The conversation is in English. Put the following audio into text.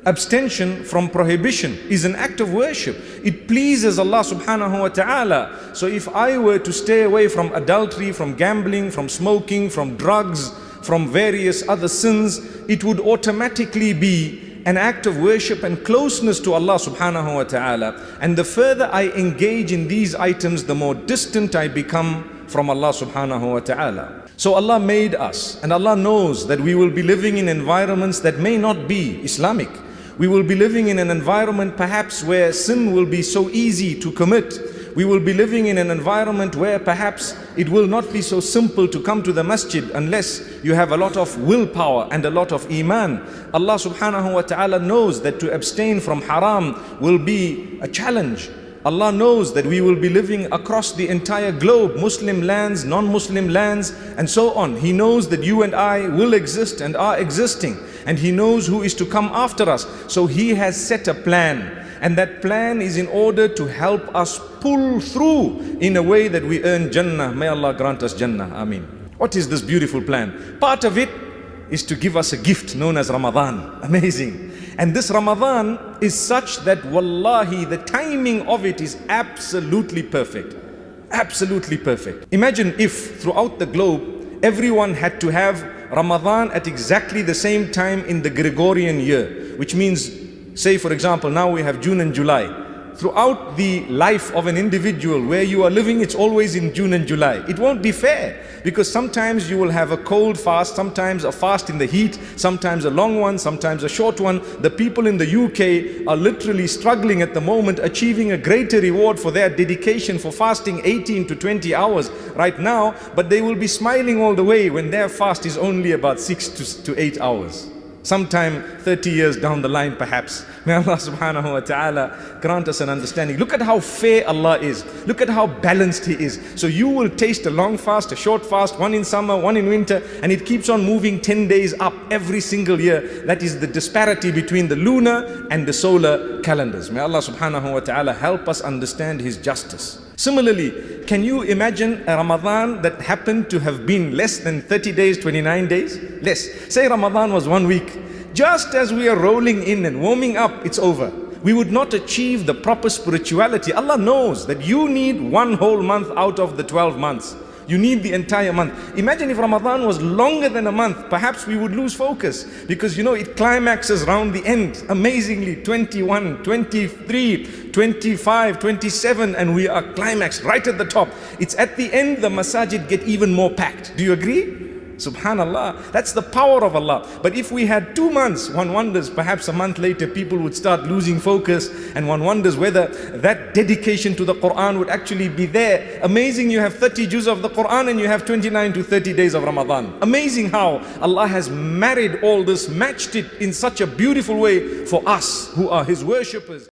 abstention from prohibition is an act of worship. It pleases Allah subhanahu wa ta'ala. So if I were to stay away from adultery, from gambling, from smoking, from drugs, from various other sins, it would automatically be an act of worship and closeness to Allah subhanahu wa ta'ala. And the further I engage in these items, the more distant I become from Allah subhanahu wa ta'ala. So Allah made us, and Allah knows that we will be living in environments that may not be Islamic. We will be living in an environment perhaps where sin will be so easy to commit. We will be living in an environment where perhaps it will not be so simple to come to the masjid unless you have a lot of willpower and a lot of iman. Allah subhanahu wa ta'ala knows that to abstain from haram will be a challenge. Allah knows that we will be living across the entire globe, Muslim lands, non-Muslim lands, and so on. He knows that you and I will exist and are existing, and He knows who is to come after us. So He has set a plan, and that plan is in order to help us pull through in a way that we earn Jannah. May Allah grant us Jannah. Ameen. What is this beautiful plan? Part of it is to give us a gift known as Ramadan. Amazing. And this Ramadan is such that wallahi, the timing of it is absolutely perfect. Absolutely perfect. Imagine if throughout the globe, everyone had to have Ramadan at exactly the same time in the Gregorian year, which means, say for example, now we have June and July. Throughout the life of an individual where you are living, it's always in June and July. It won't be fair, because sometimes you will have a cold fast, sometimes a fast in the heat, sometimes a long one, sometimes a short one. The people in the UK are literally struggling at the moment, achieving a greater reward for their dedication for fasting 18 to 20 hours right now, but they will be smiling all the way when their fast is only about 6 to 8 hours. Sometime 30 years down the line perhaps. May Allah subhanahu wa ta'ala grant us an understanding. Look at how fair Allah is. Look at how balanced He is. So you will taste a long fast, a short fast, one in summer, one in winter, and it keeps on moving 10 days up every single year. That is the disparity between the lunar and the solar calendars. May Allah subhanahu wa ta'ala help us understand His justice. Similarly, can you imagine a Ramadan that happened to have been less than 30 days, 29 days? Less. Say Ramadan was 1 week. Just as we are rolling in and warming up, it's over. We would not achieve the proper spirituality. Allah knows that you need one whole month out of the 12 months. You need the entire month. Imagine if Ramadan was longer than a month, perhaps we would lose focus, because it climaxes around the end. Amazingly, 21, 23, 25, 27, and we are climaxed right at the top. It's at the end the masajid get even more packed. Do you agree? Subhanallah, that's the power of Allah. But if we had 2 months, one wonders, perhaps a month later people would start losing focus, and one wonders whether that dedication to the Quran would actually be there. Amazing, you have 30 juz of the Quran and you have 29 to 30 days of Ramadan. Amazing how Allah has married all this, matched it in such a beautiful way for us who are His worshippers.